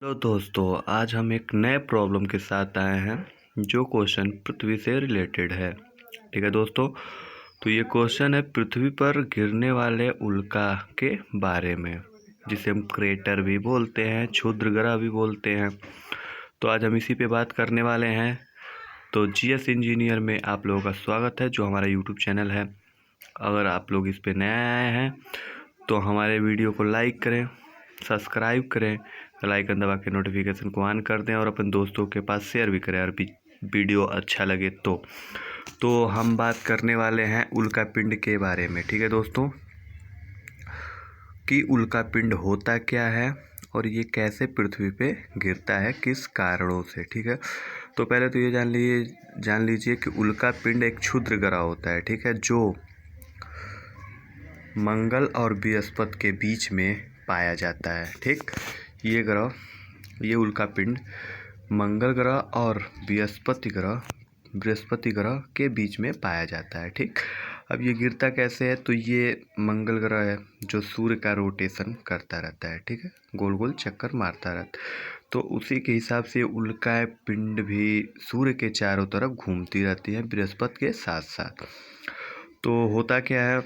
Hello दोस्तों, आज हम एक नए प्रॉब्लम के साथ आए हैं जो क्वेश्चन पृथ्वी से रिलेटेड है। ठीक है दोस्तों, तो ये क्वेश्चन है पृथ्वी पर गिरने वाले उल्का के बारे में, जिसे हम क्रेटर भी बोलते हैं, क्षुद्र ग्रह भी बोलते हैं। तो आज हम इसी पे बात करने वाले हैं। तो जीएस इंजीनियर में आप लोगों का स्वागत है, जो हमारा यूट्यूब चैनल है। अगर आप लोग इस पे नए आए हैं तो हमारे वीडियो को लाइक करें, सब्सक्राइब करें, बेल आइकन दबा के नोटिफिकेशन को ऑन कर दें और अपने दोस्तों के पास शेयर भी करें। और वीडियो अच्छा लगे तो हम बात करने वाले हैं उल्का पिंड के बारे में। ठीक है दोस्तों, कि उल्का पिंड होता क्या है और ये कैसे पृथ्वी पे गिरता है, किस कारणों से। ठीक है, तो पहले तो ये जान लीजिए कि उल्का पिंड एक क्षुद्र ग्रह होता है। ठीक है, जो मंगल और बृहस्पति के बीच में पाया जाता है। ठीक, ये उल्का पिंड मंगल ग्रह और बृहस्पति ग्रह के बीच में पाया जाता है। ठीक, अब ये गिरता कैसे है, तो ये मंगल ग्रह है जो सूर्य का रोटेशन करता रहता है। ठीक है, गोल गोल चक्कर मारता रहता है, तो उसी के हिसाब से उल्का पिंड भी सूर्य के चारों तरफ घूमती रहती है बृहस्पति के साथ साथ। तो होता क्या है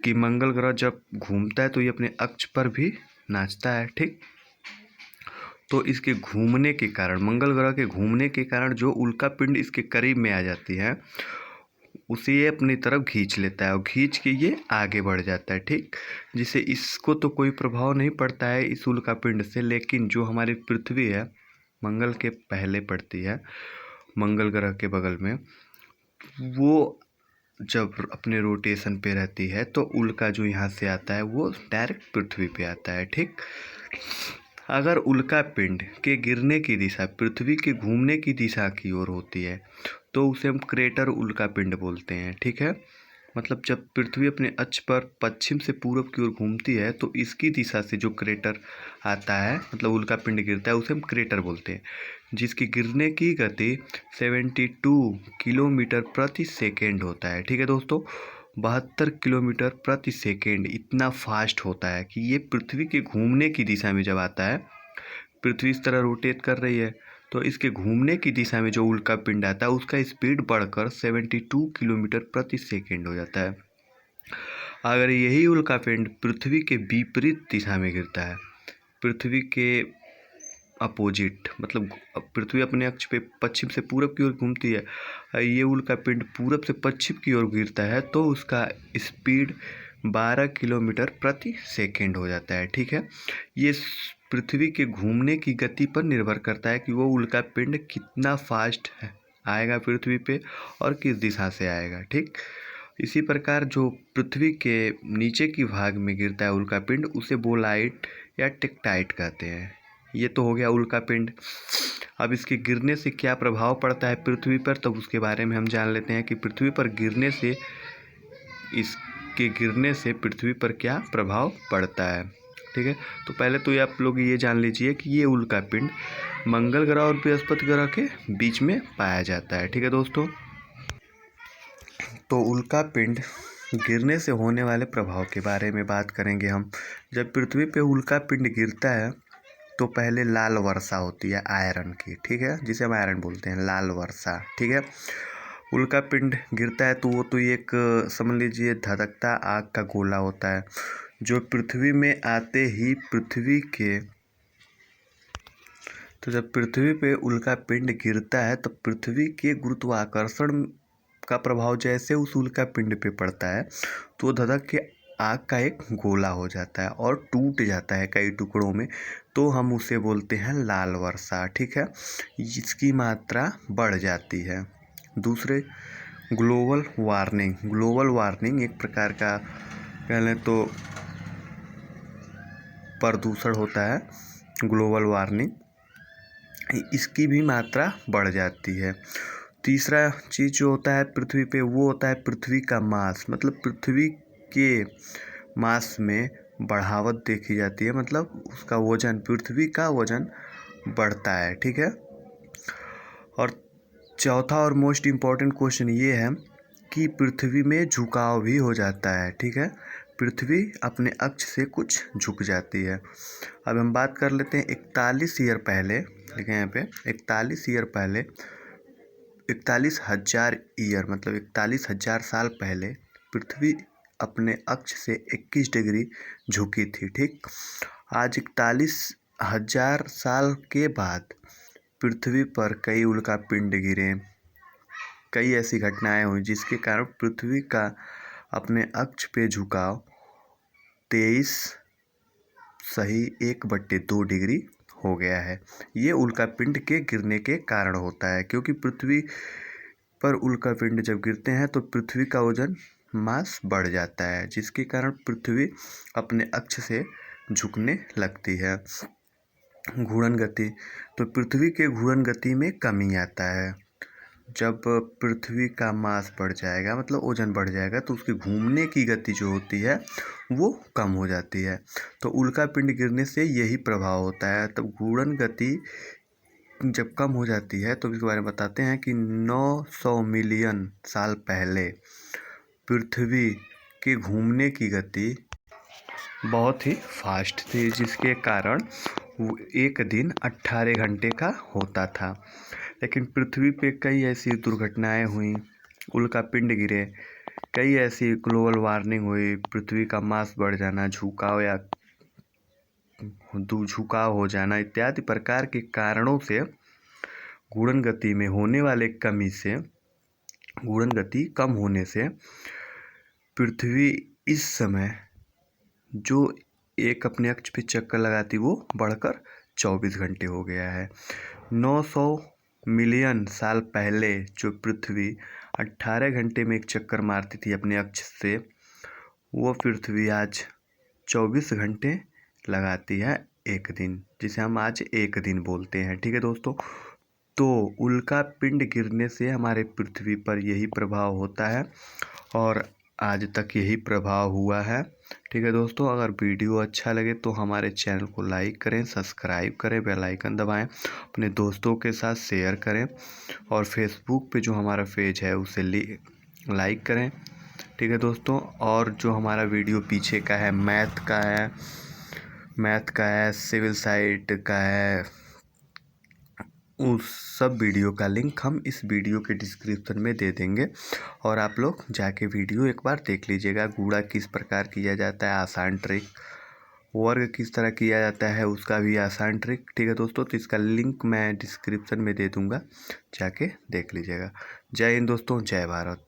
कि मंगल ग्रह जब घूमता है तो ये अपने अक्ष पर भी नाचता है। ठीक, तो इसके घूमने के कारण, मंगल ग्रह के घूमने के कारण जो उल्का पिंड इसके करीब में आ जाती है उसे ये अपनी तरफ खींच लेता है और खींच के ये आगे बढ़ जाता है। ठीक, जिससे इसको तो कोई प्रभाव नहीं पड़ता है इस उल्का पिंड से, लेकिन जो हमारी पृथ्वी है मंगल के पहले पड़ती है, मंगल ग्रह के बगल में, वो जब अपने रोटेशन पे रहती है तो उल्का जो यहाँ से आता है वो डायरेक्ट पृथ्वी पे आता है। ठीक, अगर उल्का पिंड के गिरने की दिशा पृथ्वी के घूमने की दिशा की ओर होती है तो उसे हम क्रेटर उल्का पिंड बोलते हैं। ठीक है, मतलब जब पृथ्वी अपने अक्ष पर पश्चिम से पूर्व की ओर घूमती है तो इसकी दिशा से जो क्रेटर आता है, मतलब उल्का पिंड गिरता है, उसे हम क्रेटर बोलते हैं, जिसकी गिरने की गति 72 किलोमीटर प्रति सेकेंड होता है। ठीक है दोस्तों, 72 किलोमीटर प्रति सेकेंड इतना फास्ट होता है कि ये पृथ्वी के घूमने की दिशा में जब आता है, पृथ्वी इस तरह रोटेट कर रही है तो इसके घूमने की दिशा में जो उल्का पिंड आता है उसका स्पीड बढ़कर 72 किलोमीटर प्रति सेकेंड हो जाता है। अगर यही उल्का पिंड पृथ्वी के विपरीत दिशा में गिरता है, पृथ्वी के अपोजिट, मतलब पृथ्वी अपने अक्ष पे पश्चिम से पूरब की ओर घूमती है, ये उल्का पिंड पूरब से पश्चिम की ओर गिरता है तो उसका स्पीड 12 किलोमीटर प्रति सेकेंड हो जाता है। ठीक है, ये पृथ्वी के घूमने की गति पर निर्भर करता है कि वो उल्का पिंड कितना फास्ट आएगा पृथ्वी पे और किस दिशा से आएगा। ठीक, इसी प्रकार जो पृथ्वी के नीचे की भाग में गिरता है उल्का पिंड उसे बोलाइट या टेक्टाइट कहते हैं। ये तो हो गया उल्का पिंड। अब इसके गिरने से क्या प्रभाव पड़ता है पृथ्वी पर, तब उसके बारे में हम जान लेते हैं कि पृथ्वी पर गिरने से पृथ्वी पर क्या प्रभाव पड़ता है। ठीक है, तो पहले तो आप लोग ये जान लीजिए कि ये उल्का पिंड मंगल ग्रह और बृहस्पति ग्रह के बीच में पाया जाता है। ठीक है दोस्तों, तो उल्का पिंड गिरने से होने वाले प्रभाव के बारे में बात करेंगे हम। जब पृथ्वी पे उल्का पिंड गिरता है तो पहले लाल वर्षा होती है आयरन की। ठीक है, जिसे हम आयरन बोलते हैं, लाल वर्षा। ठीक है, उल्का पिंड गिरता है तो वो तो एक समझ लीजिए धधकता आग का गोला होता है जो पृथ्वी में आते ही जब पृथ्वी पे उल्का पिंड गिरता है तो पृथ्वी के गुरुत्वाकर्षण का प्रभाव जैसे उस उल्का पिंड पे पड़ता है तो धधक के आग का एक गोला हो जाता है और टूट जाता है कई टुकड़ों में, तो हम उसे बोलते हैं लाल वर्षा। ठीक है, इसकी मात्रा बढ़ जाती है। दूसरे, ग्लोबल वार्मिंग एक प्रकार का कह लें तो प्रदूषण होता है, ग्लोबल वार्मिंग, इसकी भी मात्रा बढ़ जाती है। तीसरा चीज़ जो होता है पृथ्वी पे वो होता है पृथ्वी का मास, मतलब पृथ्वी के मास में बढ़ावट देखी जाती है, मतलब उसका वजन, पृथ्वी का वजन बढ़ता है। ठीक है, और चौथा और मोस्ट इम्पॉर्टेंट क्वेश्चन ये है कि पृथ्वी में झुकाव भी हो जाता है। ठीक है, पृथ्वी अपने अक्ष से कुछ झुक जाती है। अब हम बात कर लेते हैं 41 ईयर पहले, लिखें यहाँ पे 41 ईयर पहले, 41,000 ईयर मतलब 41,000 साल पहले पृथ्वी अपने अक्ष से 21 डिग्री झुकी थी। ठीक, आज 41,000 साल के बाद पृथ्वी पर कई उल्कापिंड गिरे, कई ऐसी घटनाएं हुई जिसके कारण पृथ्वी का अपने अक्ष पे झुकाव 23.1/2 डिग्री हो गया है। ये उल्कापिंड के गिरने के कारण होता है, क्योंकि पृथ्वी पर उल्कापिंड जब गिरते हैं तो पृथ्वी का वजन मास बढ़ जाता है, जिसके कारण पृथ्वी अपने अक्ष से झुकने लगती है। घूर्णन गति, तो पृथ्वी के घूर्णन गति में कमी आता है। जब पृथ्वी का मास बढ़ जाएगा मतलब वजन बढ़ जाएगा तो उसकी घूमने की गति जो होती है वो कम हो जाती है। तो उल्कापिंड गिरने से यही प्रभाव होता है। तब घूर्णन गति जब कम हो जाती है तो इसके बारे में बताते हैं कि 900 मिलियन साल पहले पृथ्वी के घूमने की गति बहुत ही फास्ट थी, जिसके कारण एक दिन 18 घंटे का होता था। लेकिन पृथ्वी पे कई ऐसी दुर्घटनाएं हुई, उल्कापिंड गिरे, कई ऐसी ग्लोबल वार्मिंग हुई, पृथ्वी का मास बढ़ जाना, झुकाव हो जाना इत्यादि प्रकार के कारणों से घूर्णन गति में होने वाले कमी से, घूर्णन गति कम होने से पृथ्वी इस समय जो एक अपने अक्ष पे चक्कर लगाती वो बढ़कर 24 घंटे हो गया है। 900 मिलियन साल पहले जो पृथ्वी 18 घंटे में एक चक्कर मारती थी अपने अक्ष से, वो पृथ्वी आज 24 घंटे लगाती है एक दिन, जिसे हम आज एक दिन बोलते हैं। ठीक है दोस्तों, तो उल्कापिंड गिरने से हमारे पृथ्वी पर यही प्रभाव होता है और आज तक यही प्रभाव हुआ है। ठीक है दोस्तों, अगर वीडियो अच्छा लगे तो हमारे चैनल को लाइक करें, सब्सक्राइब करें, बेल आइकन दबाएं, अपने दोस्तों के साथ शेयर करें और फेसबुक पे जो हमारा पेज है उसे लाइक करें। ठीक है दोस्तों, और जो हमारा वीडियो पीछे का है मैथ का है, सिविल साइट का है, उस सब वीडियो का लिंक हम इस वीडियो के डिस्क्रिप्शन में दे देंगे और आप लोग जाके वीडियो एक बार देख लीजिएगा। गुणा किस प्रकार किया जाता है आसान ट्रिक, वर्ग किस तरह किया जाता है उसका भी आसान ट्रिक। ठीक है दोस्तों, तो इसका लिंक मैं डिस्क्रिप्शन में दे दूँगा, जाके देख लीजिएगा। जय हिंद दोस्तों, जय भारत।